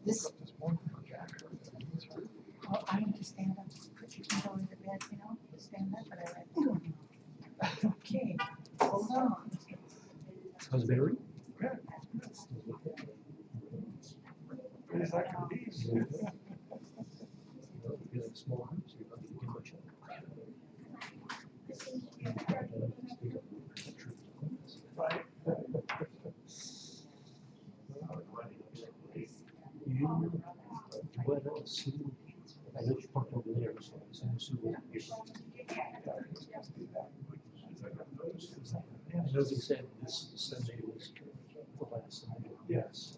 This, well, I need to stand up, put your feet over the bed, you know, stand up, but I went, okay, hold on. How's Barry? It's like a beast. You have a small house, you're not getting much of Right. You went out to see, I know you parked over there, so I was in the sewer. And as he said, this Sunday was the last Sunday. Yes.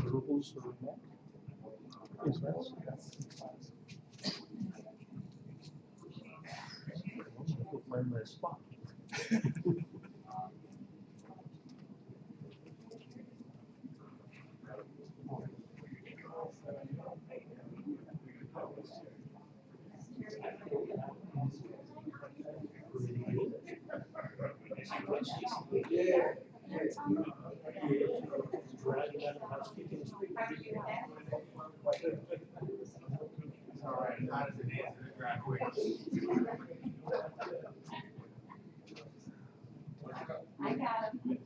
Rules are met. Is that? I'm gonna put mine in my spot. Yeah. Dragging out of the house, kicking his feet. All right, not as an answer to driveway. I got him.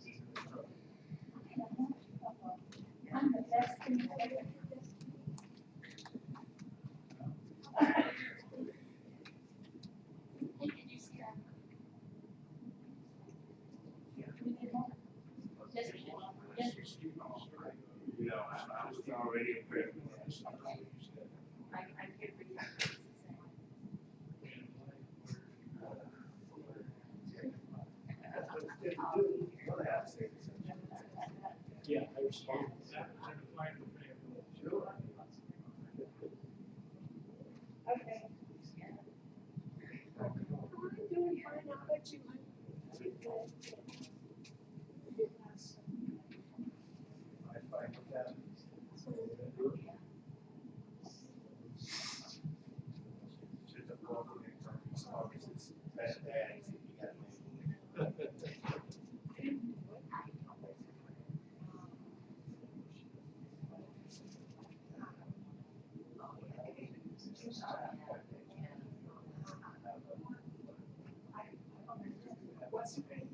I'm the best thing ever. You know, I was already a privilege. Yeah, I respond. Okay. I'm doing fine, how about you? I find that. Should have called me in terms of it's bad. What's the name?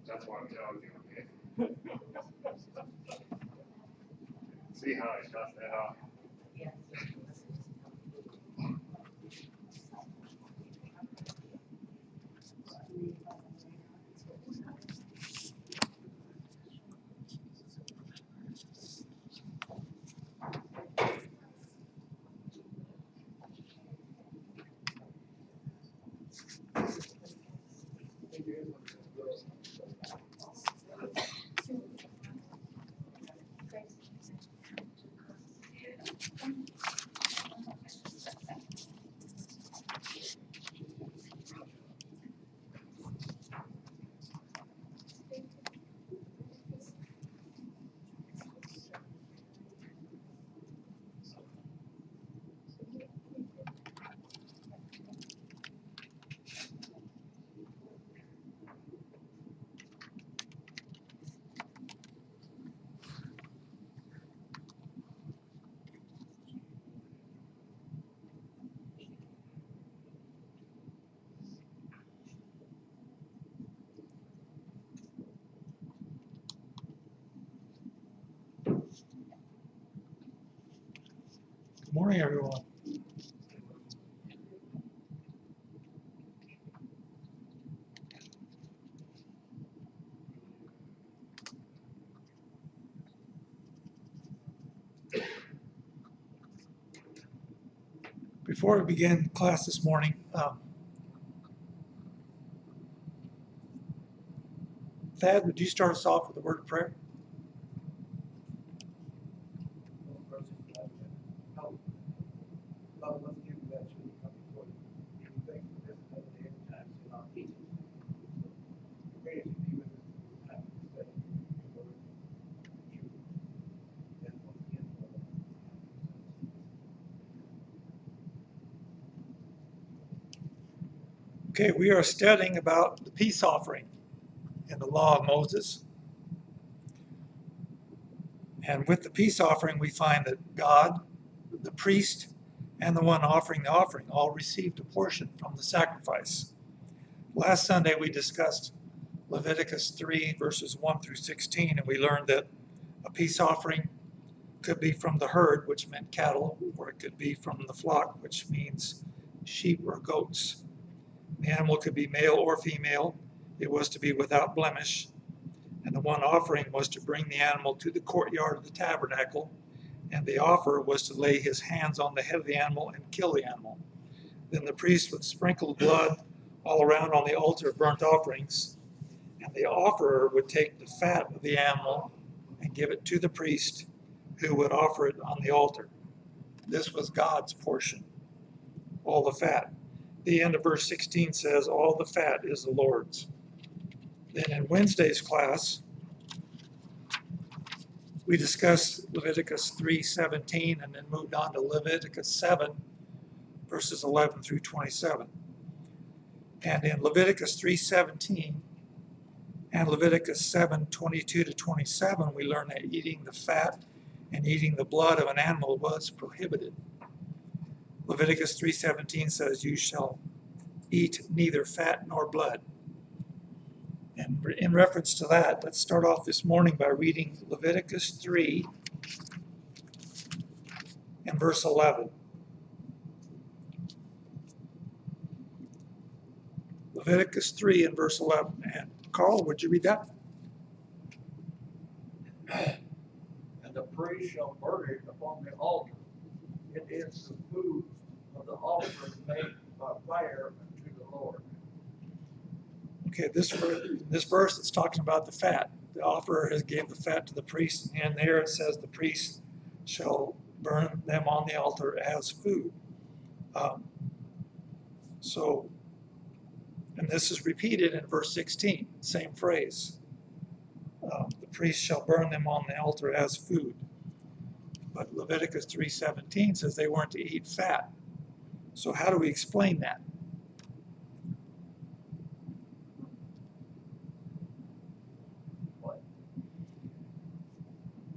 That's why I'm telling you, okay? See how I shut that off? Good morning, everyone. Before we begin class this morning, Thad, would you start us off with a word of prayer? Okay, we are studying about the peace offering in the law of Moses. And with the peace offering, we find that God, the priest, and the one offering the offering all received a portion from the sacrifice. Last Sunday, we discussed Leviticus 3, verses 1 through 16, and we learned that a peace offering could be from the herd, which meant cattle, or it could be from the flock, which means sheep or goats. The animal could be male or female. It was to be without blemish. And the one offering was to bring the animal to the courtyard of the tabernacle. And the offerer was to lay his hands on the head of the animal and kill the animal. Then the priest would sprinkle blood all around on the altar of burnt offerings. And the offerer would take the fat of the animal and give it to the priest, who would offer it on the altar. This was God's portion, all the fat. The end of verse 16 says, all the fat is the Lord's. Then in Wednesday's class, we discussed Leviticus 3:17 and then moved on to Leviticus 7, verses 11 through 27. And in Leviticus 3:17 and Leviticus 7:22 to 27, we learned that eating the fat and eating the blood of an animal was prohibited. Leviticus 3:17 says, you shall eat neither fat nor blood. And in reference to that, let's start off this morning by reading Leviticus 3 and verse 11. Leviticus 3 and verse 11. And Carl, would you read that? And the priest shall burn it upon the altar. It is the food of the offering made by fire unto the Lord. Okay, this verse is talking about the fat. The offerer has gave the fat to the priest, and there it says the priest shall burn them on the altar as food. And this is repeated in verse 16, same phrase. The priest shall burn them on the altar as food. But Leviticus 3:17 says they weren't to eat fat. So how do we explain that?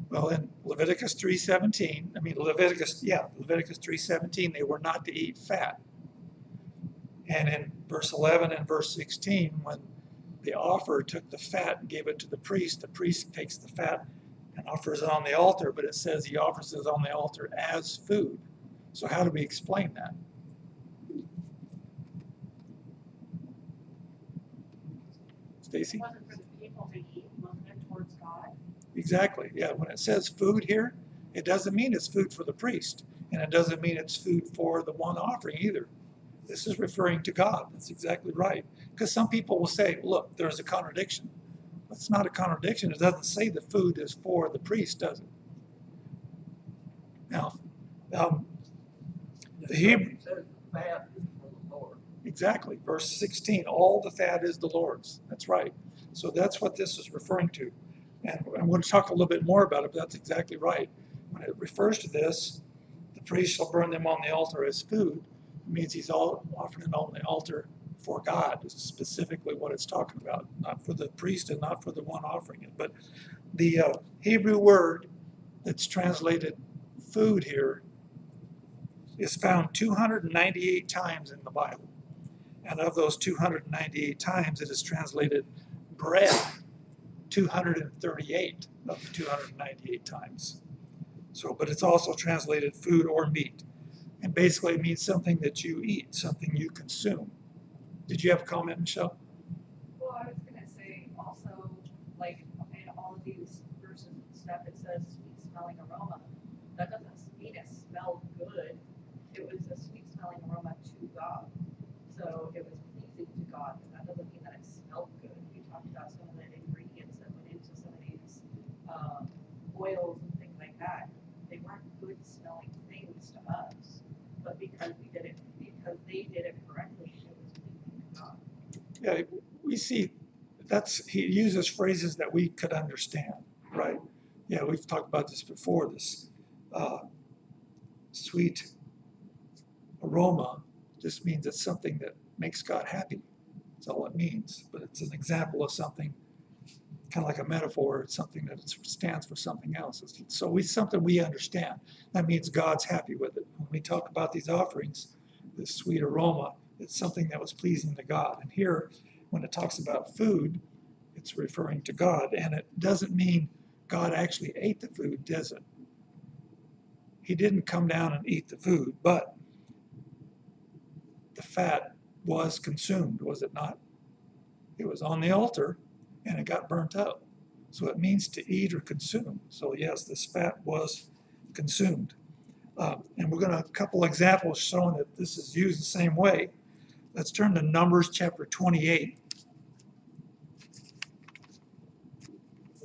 Well, in Leviticus 3:17, they were not to eat fat. And in verse 11 and verse 16, when the offerer took the fat and gave it to the priest takes the fat and offers it on the altar, but it says he offers it on the altar as food. So how do we explain that? Stacy? It wasn't for the people to eat, wasn't it, towards God? Exactly, yeah. When it says food here, it doesn't mean it's food for the priest, and it doesn't mean it's food for the one offering either. This is referring to God. That's exactly right. Because some people will say, look, there's a contradiction. That's not a contradiction. It doesn't say the food is for the priest, does it? Now, the Hebrew, It says the fat is for the Lord. exactly, verse 16, all the fat is the Lord's. That's right. So that's what this is referring to. And I'm going to talk a little bit more about it, but that's exactly right. When it refers to this, the priest shall burn them on the altar as food. It means he's all offering it on the altar for God. This is specifically what it's talking about, not for the priest and not for the one offering it. But the Hebrew word that's translated food here is found 298 times in the Bible. And of those 298 times, it is translated bread 238 of the 298 times. So, but it's also translated food or meat. And basically it means something that you eat, something you consume. Did you have a comment, Michelle? Well, I was gonna say also, like, in all of these verses and stuff, it says sweet smelling aroma. That doesn't mean it smelled good. It was a sweet smelling aroma to God. So it was pleasing to God, but that doesn't mean that it smelled good. We talked about some of the ingredients that went into some of these oils and things like that. They weren't good smelling things to us, but because they did it correctly, it was pleasing to God. Yeah, we see he uses phrases that we could understand, right? Yeah, we've talked about this before, this sweet aroma just means it's something that makes God happy. That's all it means. But it's an example of something, kind of like a metaphor. It's something that stands for something else. So it's something we understand. That means God's happy with it. When we talk about these offerings, this sweet aroma, it's something that was pleasing to God. And here, when it talks about food, it's referring to God. And it doesn't mean God actually ate the food, does it? He didn't come down and eat the food, but the fat was consumed, was it not? It was on the altar and it got burnt up. So it means to eat or consume. So yes, this fat was consumed. And we're going to, a couple examples showing that this is used the same way. Let's turn to Numbers chapter 28.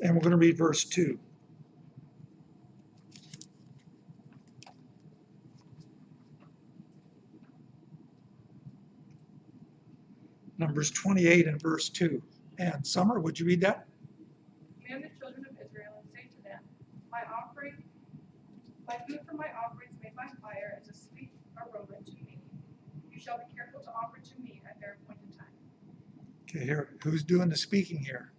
And we're going to read verse 2. Numbers 28 and verse 2. And Summer, would you read that? Command the children of Israel and say to them, my food for my offerings made by fire is a sweet aroma to me. You shall be careful to offer to me at their appointed time. Okay, here, who's doing the speaking here?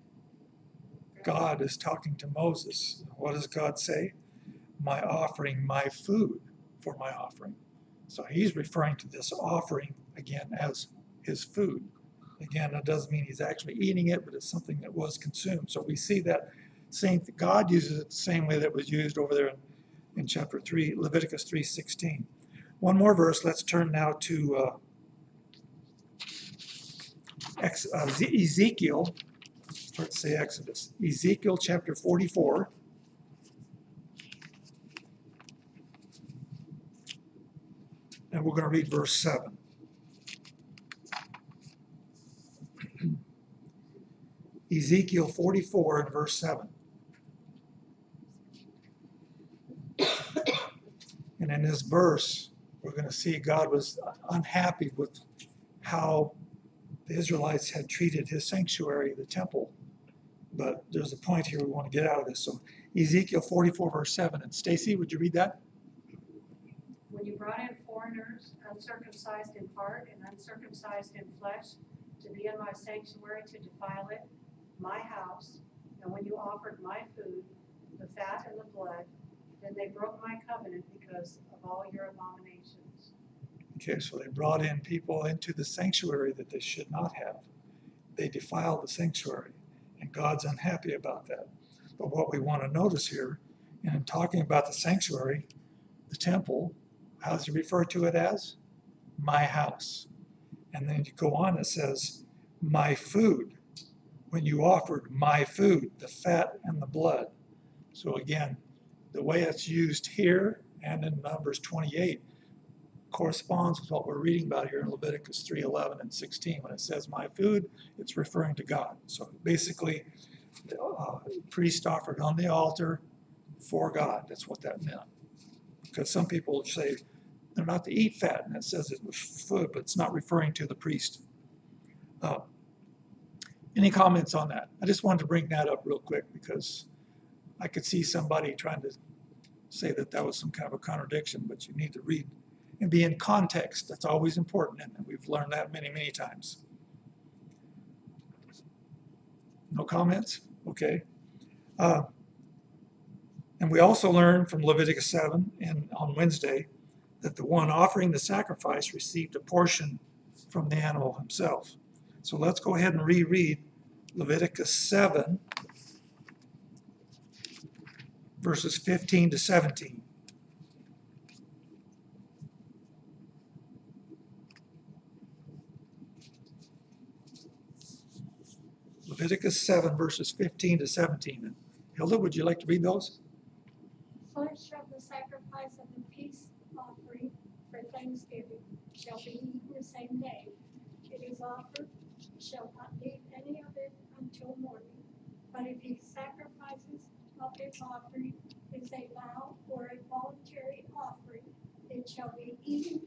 God is talking to Moses. What does God say? My offering, my food for my offering. So he's referring to this offering again as his food. Again, that doesn't mean he's actually eating it, but it's something that was consumed. So we see that same, God uses it the same way that was used over there in chapter 3, Leviticus 3:16. One more verse. Let's turn now to Ezekiel. Let's say Exodus. Ezekiel chapter 44. And we're going to read verse 7. Ezekiel 44 and verse 7. And in this verse, we're going to see God was unhappy with how the Israelites had treated his sanctuary, the temple. But there's a point here we want to get out of this. So Ezekiel 44 verse 7. And Stacy, would you read that? When you brought in foreigners, uncircumcised in heart and uncircumcised in flesh, to be in my sanctuary to defile it, my house, and when you offered my food, the fat and the blood, then they broke my covenant because of all your abominations. Okay, so they brought in people into the sanctuary that they should not have. they defile the sanctuary, and God's unhappy about that. But what we want to notice here, in talking about the sanctuary, the temple, how does he refer to it as? My house. And then you go on, it says, my food, when you offered my food, the fat and the blood. So again, the way it's used here and in Numbers 28 corresponds with what we're reading about here in Leviticus 3:11 and 16. When it says my food, it's referring to God. So basically, the priest offered on the altar for God. That's what that meant. Because some people say they're not to eat fat, and it says it was food, but it's not referring to the priest. Any comments on that? I just wanted to bring that up real quick because I could see somebody trying to say that that was some kind of a contradiction, but you need to read and be in context. That's always important, and we've learned that many, many times. No comments? Okay. And we also learned from Leviticus 7 and on Wednesday that the one offering the sacrifice received a portion from the animal himself. So let's go ahead and reread Leviticus 7, verses 15 to 17. Leviticus 7, verses 15 to 17. Hilda, would you like to read those? Flesh of the sacrifice of the peace offering for thanksgiving shall be eaten the same day. It is offered, shall not eat any of it until morning. But if he sacrifices of his offering is a vow or a voluntary offering, it shall be eaten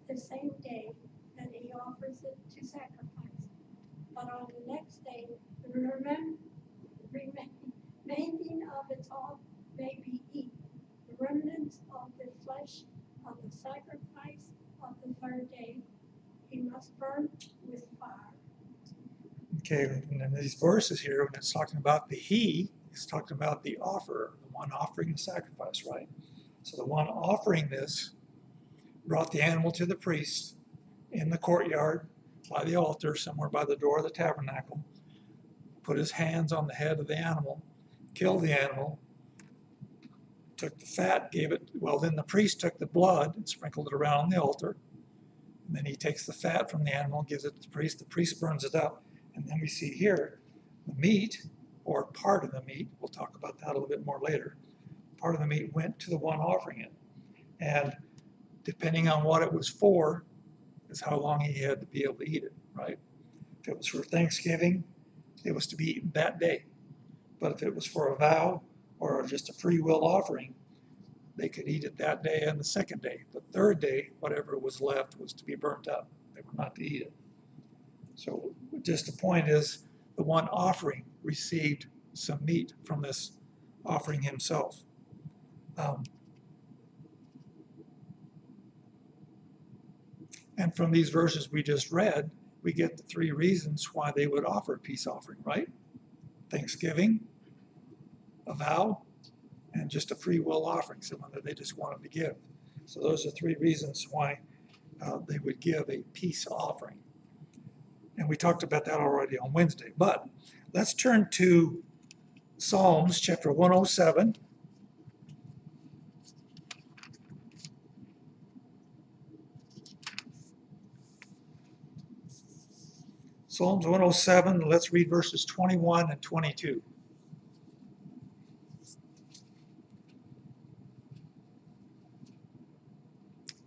the same day that he offers it to sacrifice. But on the next day, the remaining of its all may be eaten. The remnants of the flesh of the sacrifice of the third day he must burn with fire. Okay, and in these verses here, when it's talking about the he, it's talking about the offerer, the one offering the sacrifice, right? So the one offering this brought the animal to the priest in the courtyard by the altar, somewhere by the door of the tabernacle, put his hands on the head of the animal, killed the animal, took the fat, gave it, well, then the priest took the blood and sprinkled it around the altar. And then he takes the fat from the animal, gives it to the priest burns it up. And then we see here the meat, or part of the meat, we'll talk about that a little bit more later. Part of the meat went to the one offering it. And depending on what it was for, is how long he had to be able to eat it, right? If it was for Thanksgiving, it was to be eaten that day. But if it was for a vow or just a free will offering, they could eat it that day and the second day. The third day, whatever was left was to be burnt up. They were not to eat it. So just the point is, the one offering received some meat from this offering himself. And from these verses we just read, we get the three reasons why they would offer a peace offering, right? Thanksgiving, a vow, and just a free will offering, someone that they just wanted to give. So those are three reasons why they would give a peace offering. And we talked about that already on Wednesday. But let's turn to Psalms chapter 107. Psalms 107, let's read verses 21 and 22.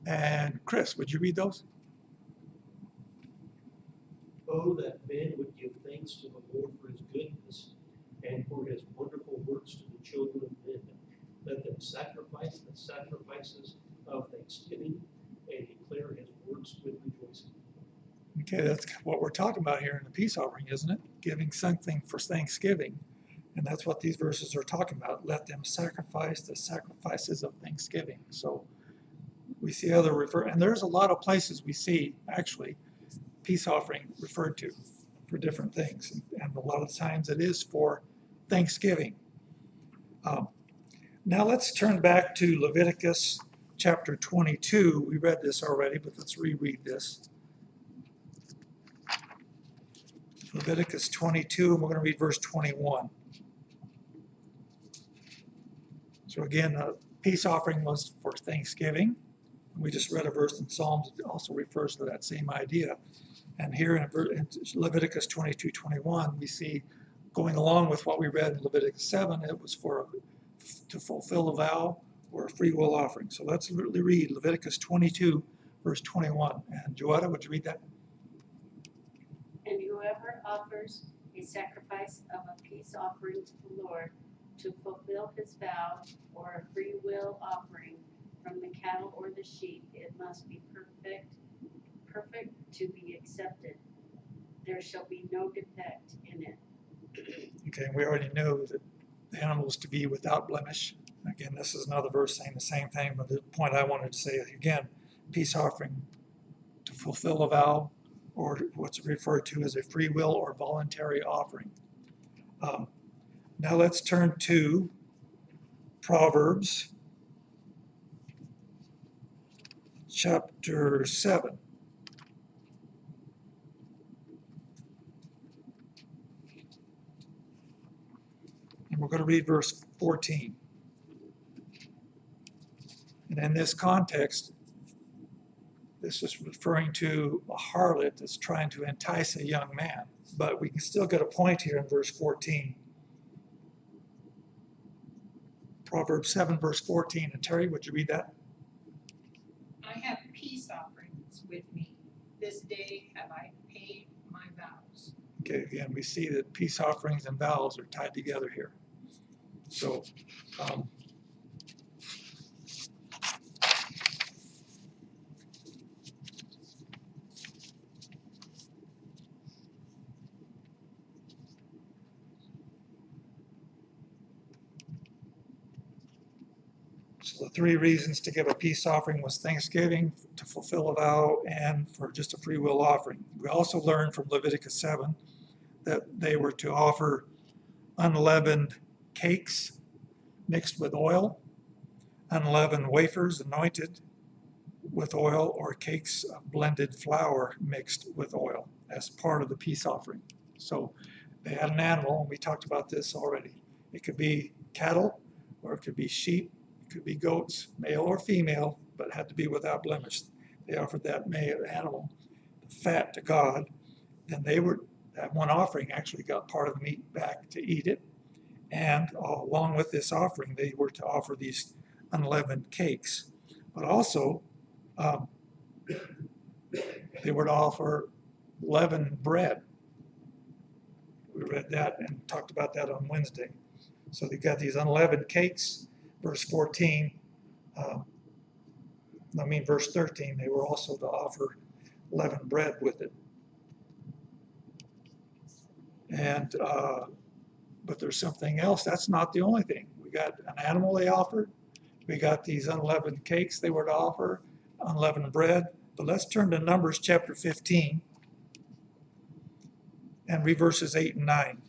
And Chris, would you read those? Oh, that men would give thanks to the Lord for his goodness and for his wonderful works to the children of men. Let them sacrifice the sacrifices of thanksgiving and declare his works with rejoicing. Okay, that's what we're talking about here in the peace offering, isn't it? Giving something for Thanksgiving. And that's what these verses are talking about. Let them sacrifice the sacrifices of thanksgiving. So we see other and there's a lot of places we see actually peace offering referred to for different things. And a lot of times it is for Thanksgiving. Now let's turn back to Leviticus chapter 22. We read this already, but let's reread this. Leviticus 22, and we're going to read verse 21. So again, a peace offering was for Thanksgiving. We just read a verse in Psalms that also refers to that same idea. And here in Leviticus 22:21, we see, going along with what we read in Leviticus 7, it was to fulfill a vow or a free will offering. So let's literally read Leviticus 22, verse 21. And Joetta, would you read that? And whoever offers a sacrifice of a peace offering to the Lord to fulfill his vow, or a free will offering from the cattle or the sheep, it must be perfect to be accepted. There shall be no defect in it. Okay, we already know that the animal is to be without blemish. Again, this is another verse saying the same thing, but the point I wanted to say again, peace offering to fulfill a vow, or what's referred to as a free will or voluntary offering. Now let's turn to Proverbs chapter 7. And we're going to read verse 14. And in this context, this is referring to a harlot that's trying to entice a young man. But we can still get a point here in verse 14. Proverbs 7, verse 14. And Terry, would you read that? I have peace offerings with me. This day have I paid my vows. Okay, again, we see that peace offerings and vows are tied together here. So, so the three reasons to give a peace offering was Thanksgiving, to fulfill a vow, and for just a free will offering. We also learned from Leviticus 7 that they were to offer unleavened cakes mixed with oil, unleavened wafers anointed with oil, or cakes of blended flour mixed with oil as part of the peace offering. So they had an animal, and we talked about this already. It could be cattle, or it could be sheep, it could be goats, male or female, but had to be without blemish. They offered that male animal, the fat, to God. Then that one offering actually got part of the meat back to eat it. And along with this offering, they were to offer these unleavened cakes. But also, they were to offer leavened bread. We read that and talked about that on Wednesday. So they've got these unleavened cakes, verse 14. Verse 13, they were also to offer leavened bread with it. And, but there's something else. That's not the only thing. We got an animal they offered. We got these unleavened cakes they were to offer, unleavened bread. But let's turn to Numbers chapter 15 and read verses 8 and 9.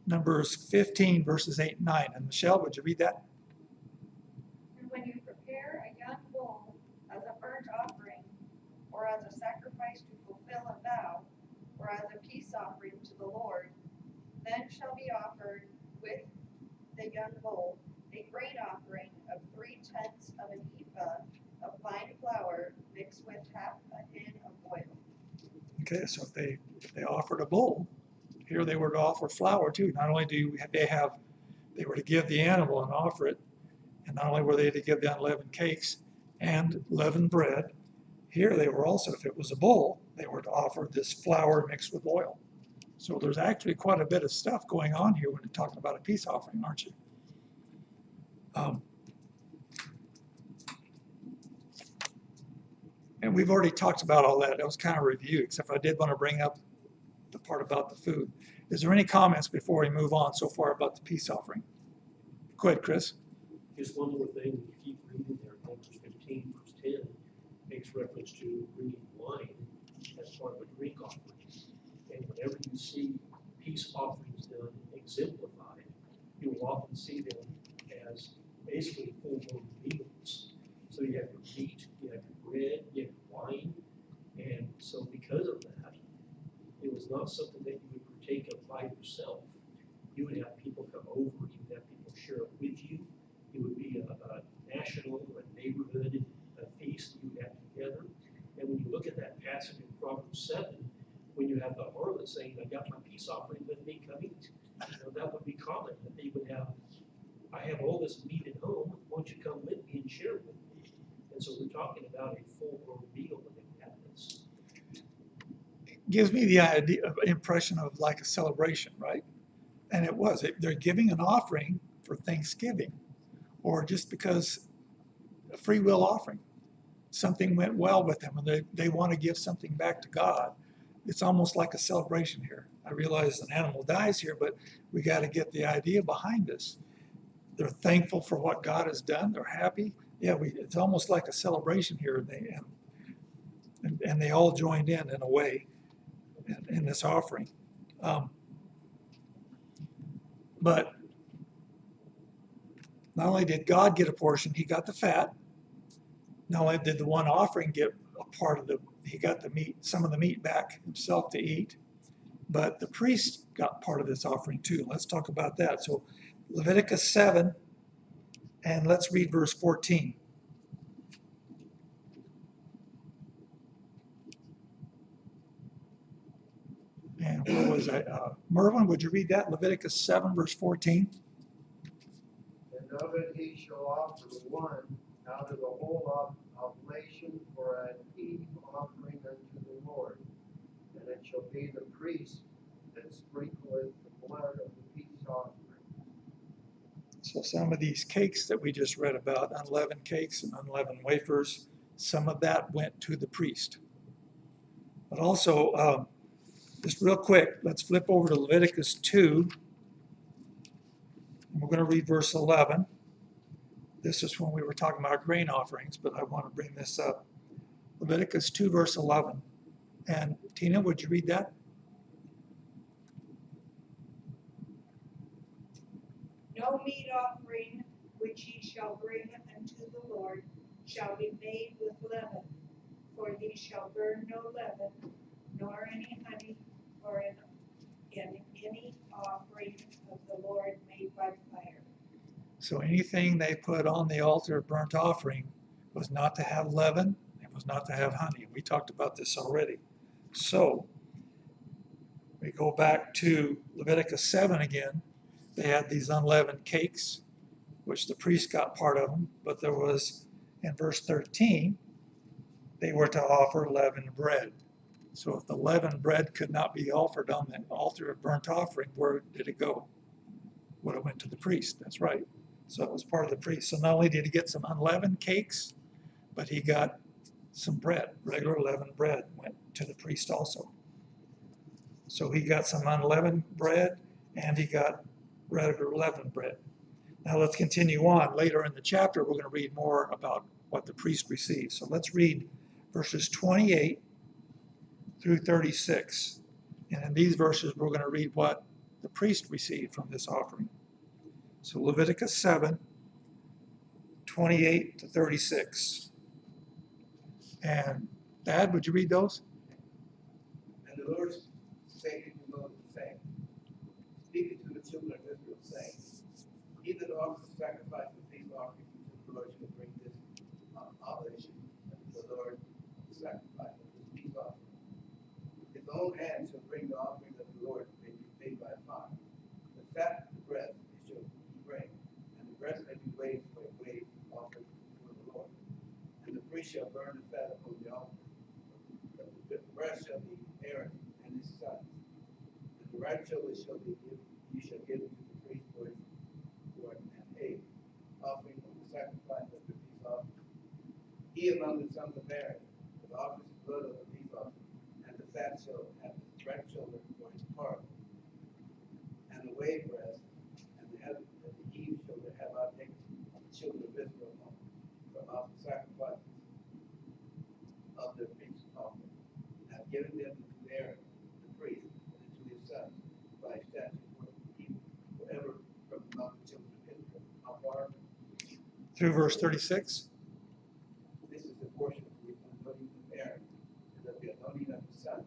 Numbers 15, verses 8 and 9. And Michelle, would you read that? And when you prepare a young bull as a burnt offering, or as a sacrifice to fulfill a vow, or as a peace offering to the Lord, then shall be offered with the young bull a grain offering of 3/10 of an ephah of fine flour mixed with half a hin of oil. Okay, so if they offered a bull, here they were to offer flour too. Not only they were to give the animal and offer it, and not only were they to give the unleavened cakes and leavened bread, here they were also, if it was a bull, they were to offer this flour mixed with oil. So there's actually quite a bit of stuff going on here when you're talking about a peace offering, aren't you? And we've already talked about all that. That was kind of a review, except I did want to bring up the part about the food. Is there any comments before we move on so far about the peace offering? Go ahead, Chris. Just one more thing, if you keep reading there, Numbers 15, verse 10 makes reference to bringing wine as part of a drink offering. And whenever you see peace offerings done exemplified, you will often see them as basically full-blown meals. So you have your meat, you have your bread, you have your wine, and so because of that, it was not something that you would partake of by yourself. You would have people come over, you would have people share it with you. It would be a national, a neighborhood, a feast you would have together. And when you look at that passage in Proverbs 7, when you have the harlot saying, I got my peace offering with me, come eat. That would be common, that they would have, I have all this meat at home, won't you come with me and share it with me? And so we're talking about a full-blown meal when they have this. Gives me the impression of like a celebration, right? And it was. They're giving an offering for Thanksgiving, or just because a free will offering. Something went well with them, and they want to give something back to God. It's almost like a celebration here. I realize an animal dies here, but we got to get the idea behind this. They're thankful for what God has done. They're happy. Yeah, it's almost like a celebration here. And they all joined in a way in this offering. But not only did God get a portion, he got the fat. Not only did the one offering get a part of he got the meat, some of the meat back himself to eat, but the priest got part of this offering too. Let's talk about that. So Leviticus 7, and let's read verse 14. And where was I? Mervin, would you read that? Leviticus 7, verse 14. And of it he shall offer one out of the whole oblation for an heave offering unto the Lord. And it shall be the priest that sprinkleth the blood of the peace offering. So some of these cakes that we just read about, unleavened cakes and unleavened wafers, some of that went to the priest. But also, just real quick, let's flip over to Leviticus 2. We're going to read verse 11. This is when we were talking about grain offerings, but I want to bring this up. Leviticus 2, verse 11. And Tina, would you read that? No meat offering which ye shall bring unto the Lord shall be made with leaven, for ye shall burn no leaven, nor any honey, or in any offering of the Lord made by fire. So anything they put on the altar of burnt offering was not to have leaven, it was not to have honey. We talked about this already. So we go back to Leviticus 7 again. They had these unleavened cakes, which the priest got part of them, but there was, in verse 13, they were to offer leavened bread. So if the leavened bread could not be offered on the altar of burnt offering, where did it go? Well, it went to the priest, that's right. So it was part of the priest. So not only did he get some unleavened cakes, but he got some bread, regular leavened bread went to the priest also. So he got some unleavened bread and he got regular leavened bread. Now let's continue on. Later in the chapter, we're going to read more about what the priest received. So let's read verses 28 through 36. And in these verses, we're going to read what the priest received from this offering. So Leviticus 7, 28 to 36. And Dad, would you read those? And the Lord spake to Moses, saying, speaking to the children of Israel, saying, he that offers a sacrifice of peace offering to the Lord shall bring this oblation unto the Lord, the sacrifice of his peace offering. His own hand shall bring the offering of the Lord may be made by fire. The fat of the breast it shall bring, and the breast may be waved for a wave offering to the Lord. And the priest shall burn the fat upon the altar. The breast shall be Aaron and his sons. And the right shoulder shall be given, you shall give it to the priest for his reward and aid, offering of the sacrifice of the peace offering. He among the sons of Aaron that offers the blood of the peace offering, and the fat shall have the right shoulder for his part, and the wave breast, and the head of the eve shoulder have I taken of the children of Israel from off the sacrifices of their peace offering. And I've given them to Aaron, the priest, and to his sons, by statute forever from among of Israel. How far? Through verse 36? This is the portion of the anointing of Aaron, and of the anointing of his sons,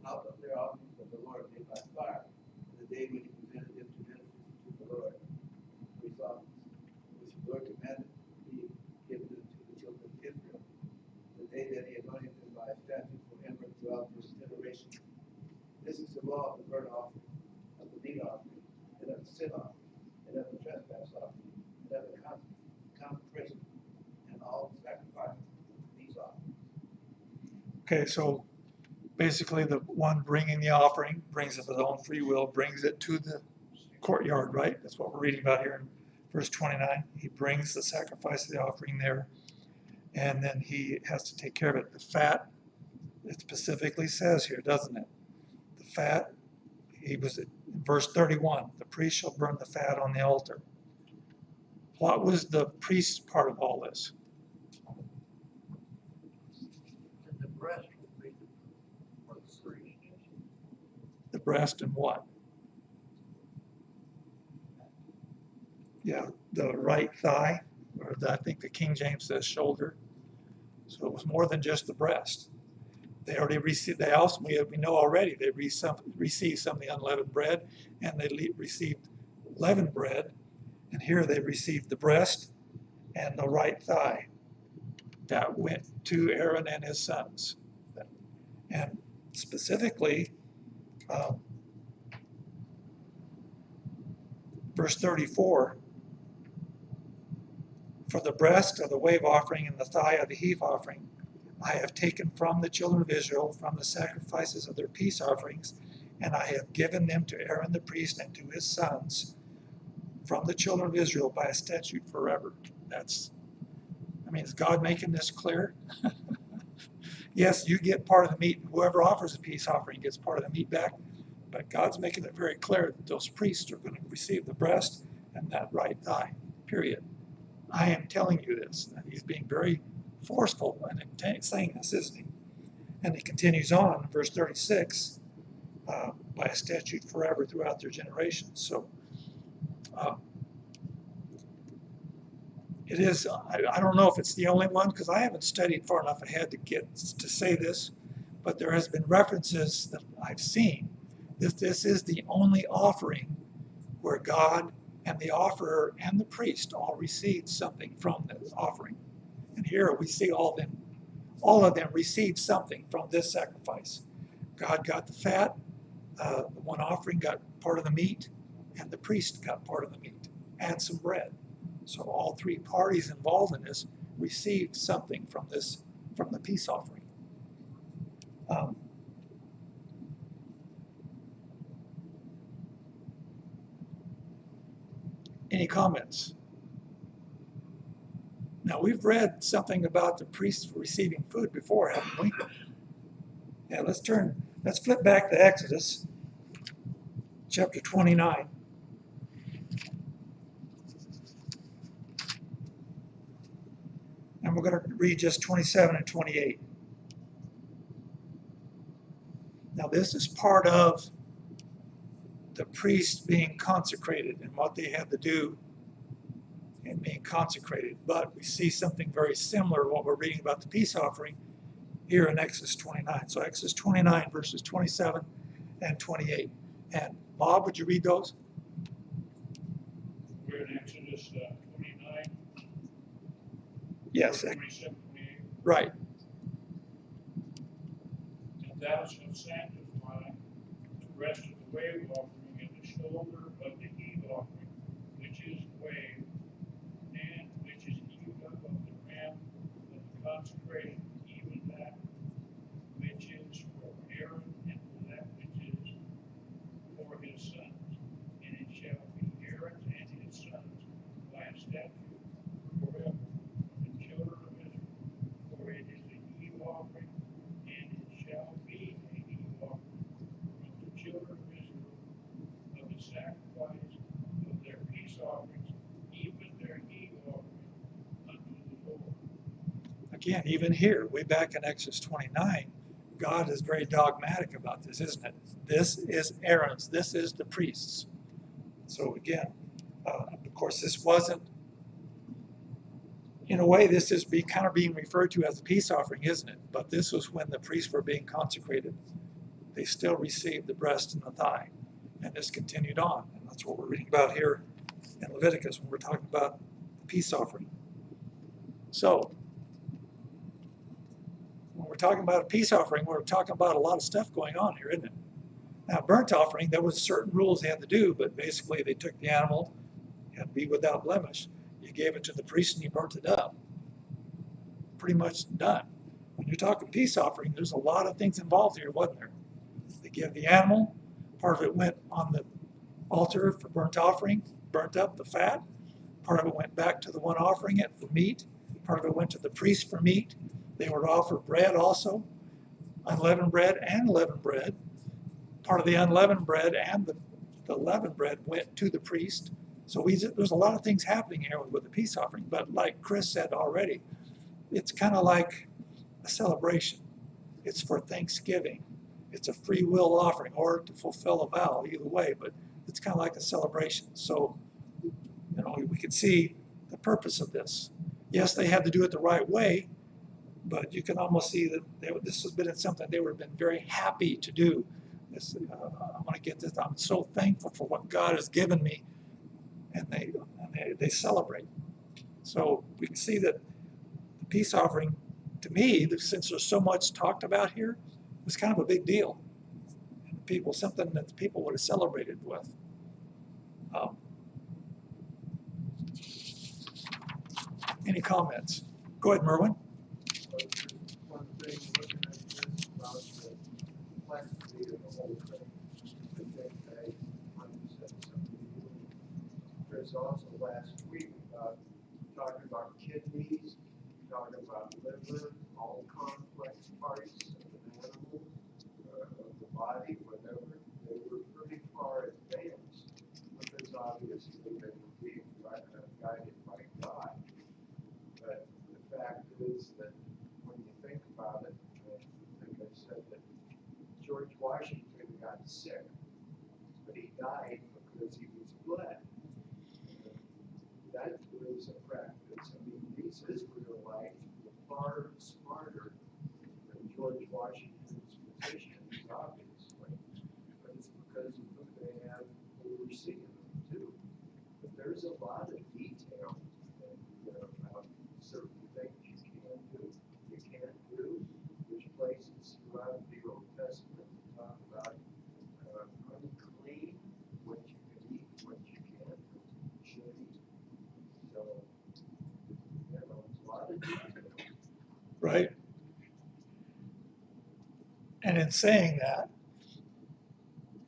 out of their offerings of the Lord made by fire, in the day when he presented them to minister to the Lord, for his office, which the Lord commanded be given unto the children of Israel, the day that he anointed them by a statute forever throughout their generations. This is the law of the burnt offering, of the meat offering, and of the sin offering, and of the trespass offering, and of the consecration, and all the sacrifices of these offerings. Okay, so basically the one bringing the offering brings it of his own free will, brings it to the courtyard, right? That's what we're reading about here in verse 29. He brings the sacrifice of the offering there, and then he has to take care of it. The fat, it specifically says here, doesn't it? The fat, he was in verse 31, the priest shall burn the fat on the altar. What was the priest's part of all this? And the breast will be for the priest. The breast and what? Yeah, the right thigh, or I think the King James says shoulder. So it was more than just the breast. They already received, they also, we know already, they received some of the unleavened bread, and they received leavened bread, and here they received the breast and the right thigh. That went to Aaron and his sons. And specifically, verse 34, for the breast of the wave offering and the thigh of the heave offering, I have taken from the children of Israel, from the sacrifices of their peace offerings, and I have given them to Aaron the priest and to his sons from the children of Israel by a statute forever. Is God making this clear? Yes, you get part of the meat. Whoever offers a peace offering gets part of the meat back, but God's making it very clear that those priests are going to receive the breast and that right thigh, period. I am telling you this. And he's being very forceful in saying this, isn't he? And he continues on, verse 36, by a statute forever throughout their generations. So it is, I don't know if it's the only one, because I haven't studied far enough ahead to say this, but there has been references that I've seen that this is the only offering where God and the offerer and the priest all received something from this offering. And here we see all of them received something from this sacrifice. God got the fat, the one offering got part of the meat, and the priest got part of the meat and some bread. So all three parties involved in this received something from the peace offering. Any comments? Now, we've read something about the priests receiving food before, haven't we? Yeah, let's flip back to Exodus chapter 29. And we're going to read just 27 and 28. Now, this is part of the priests being consecrated and what they had to do in being consecrated. But we see something very similar to what we're reading about the peace offering here in Exodus 29. So Exodus 29, verses 27 and 28. And Bob, would you read those? We're in Exodus 29. Yes. 27, 28. Right. And thou shalt sanctify the breast of the wave offering and the shoulder of the heave offering, which is wave, and which is heaved up of the ram of the consecration, even that which is for Aaron and for that which is for his sons. And it shall be Aaron's and his sons by a statute forever from the children of Israel. For it is a heave offering, and it shall be a heave offering from the children of Israel of the sacrifice of their peace offerings, even their heave offering unto the Lord. Again, even here, way back in Exodus 29, God is very dogmatic about this, isn't it? This is Aaron's. This is the priest's. So again, Of course, this wasn't, in a way, this is kind of being referred to as a peace offering, isn't it? But this was when the priests were being consecrated. They still received the breast and the thigh. And this continued on. And that's what we're reading about here in Leviticus when we're talking about the peace offering. So, when we're talking about a peace offering, we're talking about a lot of stuff going on here, isn't it? Now, burnt offering, there was certain rules they had to do, but basically they took the animal, it had to be without blemish. You gave it to the priest and you burnt it up. Pretty much done. When you're talking peace offering, there's a lot of things involved here, wasn't there? They give the animal, part of it went on the altar for burnt offering, burnt up the fat. Part of it went back to the one offering it for meat. Part of it went to the priest for meat. They were to offer bread also, unleavened bread and leavened bread. Part of the unleavened bread and the leavened bread went to the priest. So there's a lot of things happening here with the peace offering. But like Chris said already, it's kind of like a celebration. It's for Thanksgiving. It's a free will offering or to fulfill a vow, either way, but it's kind of like a celebration. So, we can see the purpose of this. Yes, they had to do it the right way, but you can almost see that this has been something they would have been very happy to do. I want to get this. I'm so thankful for what God has given me, and they celebrate. So we can see that the peace offering, to me, since there's so much talked about here, was kind of a big deal. Something that the people would have celebrated with. Any comments? Go ahead, Merwin. One thing, looking at this about the complexity of the whole thing, I think I understood something. There's also last week talking about kidneys, talking about liver, all complex parts of an animal, of the body, whatever. They were pretty far advanced, because obviously they were being guided by God. But the fact is that when you think about it, I think I said that George Washington got sick, but he died because he was bled. That was a practice. I mean, these Israelites were far smarter than George Washington's physicians, obviously. But it's because of who they have overseeing them, too. But there's a lot of detail about certain things you can do, you can't do. There's places throughout the Old Testament that talk about unclean, what you can eat, what you can't, should eat. So, a lot of detail. Right. And in saying that,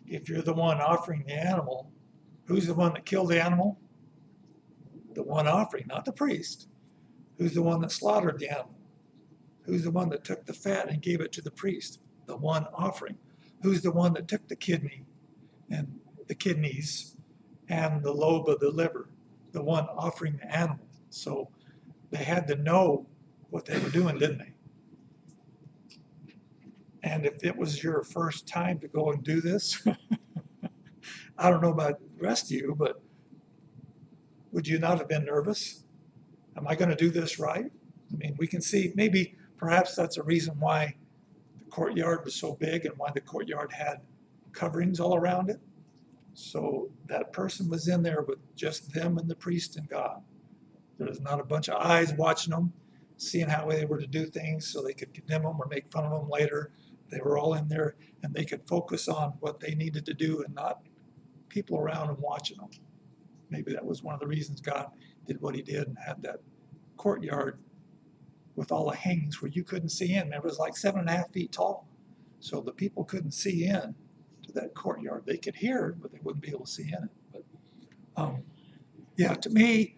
if you're the one offering the animal, who's the one that killed the animal? The one offering, not the priest. Who's the one that slaughtered the animal? Who's the one that took the fat and gave it to the priest? The one offering. Who's the one that took the kidney and the kidneys and the lobe of the liver? The one offering the animal. So they had to know what they were doing, didn't they? And if it was your first time to go and do this, I don't know about the rest of you, but would you not have been nervous? Am I going to do this right? I mean, we can see maybe perhaps that's a reason why the courtyard was so big and why the courtyard had coverings all around it. So that person was in there with just them and the priest and God. There's not a bunch of eyes watching them, seeing how they were to do things so they could condemn them or make fun of them later. They were all in there and they could focus on what they needed to do and not people around them watching them. Maybe that was one of the reasons God did what he did and had that courtyard with all the hangings where you couldn't see in. It was like 7.5 feet tall. So the people couldn't see in to that courtyard. They could hear it, but they wouldn't be able to see in it. But yeah, to me,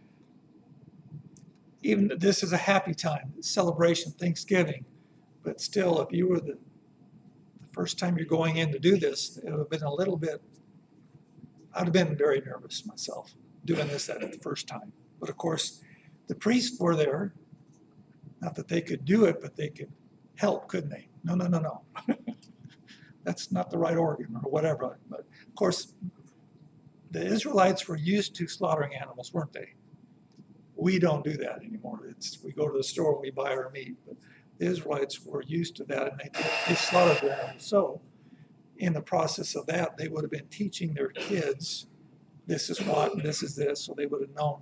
even this is a happy time, celebration, Thanksgiving, but still, if you were the first time you're going in to do this, it would have been a little bit, I'd have been very nervous myself doing this at the first time. But of course, the priests were there, not that they could do it, but they could help, couldn't they? No. That's not the right organ or whatever. But of course, the Israelites were used to slaughtering animals, weren't they? We don't do that anymore. We go to the store and we buy our meat. But the Israelites were used to that, and they slaughtered their animals. So in the process of that, they would have been teaching their kids, this is what, and this is this, so they would have known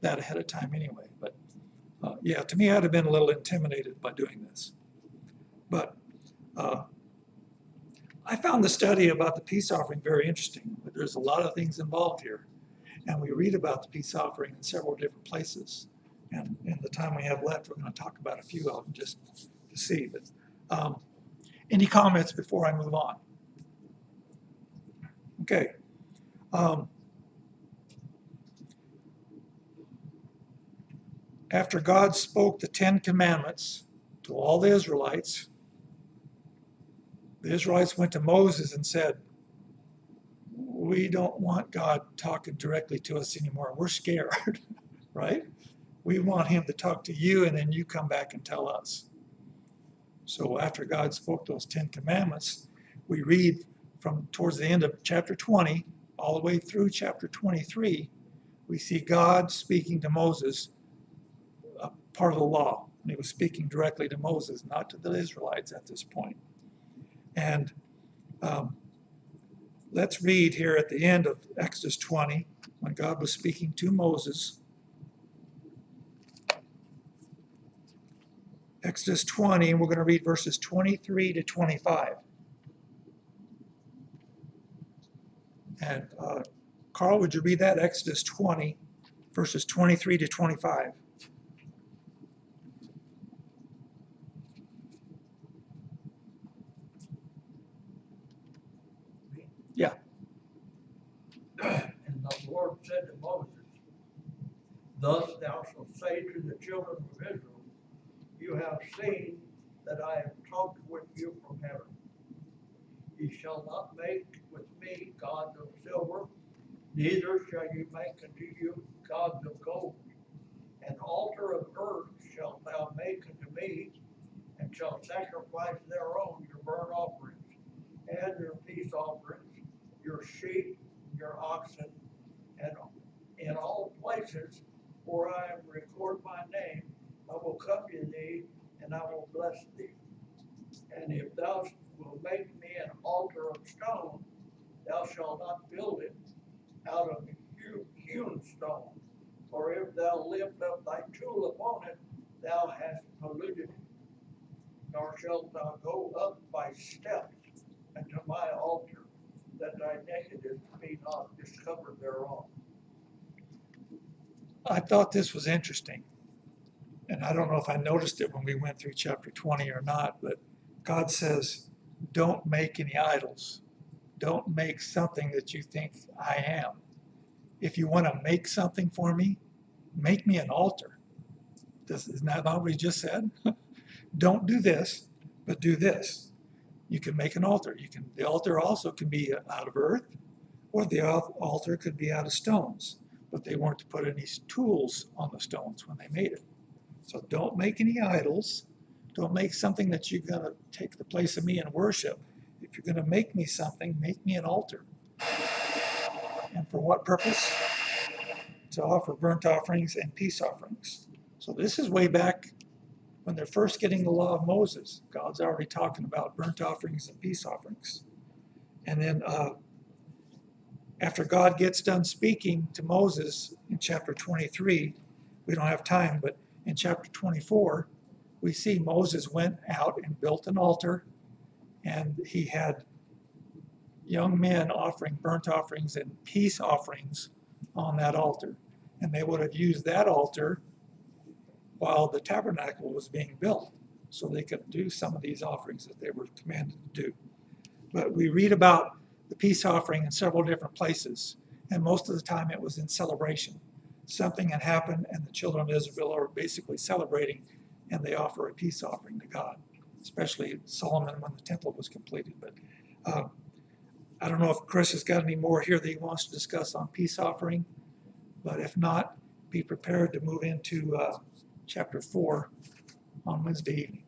that ahead of time anyway. But yeah, to me, I'd have been a little intimidated by doing this. But I found the study about the peace offering very interesting. There's a lot of things involved here. And we read about the peace offering in several different places. And in the time we have left, we're going to talk about a few of them just to see. But any comments before I move on? Okay. After God spoke the 10 Commandments to all the Israelites went to Moses and said, we don't want God talking directly to us anymore. We're scared, right? We want him to talk to you, and then you come back and tell us. So after God spoke those 10 Commandments, we read from towards the end of chapter 20, all the way through chapter 23, we see God speaking to Moses, part of the law. And he was speaking directly to Moses, not to the Israelites at this point. And let's read here at the end of Exodus 20, when God was speaking to Moses. Exodus 20, and we're going to read verses 23 to 25. And Carl, would you read that? Exodus 20, verses 23 to 25. Yeah. And the Lord said to Moses, thus thou shalt say to the children of Israel, you have seen that I have talked with you from heaven. Ye shall not make with me gods of silver, neither shall you make unto you gods of gold. An altar of earth shalt thou make unto me, and shalt sacrifice thereon your burnt offerings, and your peace offerings, your sheep, your oxen, and in all places where I have recorded my name, I will come to thee, and I will bless thee. And if thou wilt make me an altar of stone, thou shalt not build it out of hewn stone. For if thou lift up thy tool upon it, thou hast polluted it. Nor shalt thou go up by steps unto my altar, that thy nakedness be not discovered thereon. I thought this was interesting. And I don't know if I noticed it when we went through chapter 20 or not, but God says, don't make any idols. Don't make something that you think I am. If you want to make something for me, make me an altar. Isn't that not what he just said? Don't do this, but do this. You can make an altar. The altar also can be out of earth, or the altar could be out of stones. But they weren't to put any tools on the stones when they made it. So don't make any idols. Don't make something that you're going to take the place of me and worship. If you're going to make me something, make me an altar. And for what purpose? To offer burnt offerings and peace offerings. So this is way back when they're first getting the law of Moses. God's already talking about burnt offerings and peace offerings. And then after God gets done speaking to Moses in chapter 23, we don't have time, but in chapter 24, we see Moses went out and built an altar, and he had young men offering burnt offerings and peace offerings on that altar. And they would have used that altar while the tabernacle was being built, so they could do some of these offerings that they were commanded to do. But we read about the peace offering in several different places, and most of the time it was in celebration. Something had happened, and the children of Israel are basically celebrating, and they offer a peace offering to God, especially Solomon when the temple was completed. But I don't know if Chris has got any more here that he wants to discuss on peace offering, but if not, be prepared to move into chapter 4 on Wednesday evening.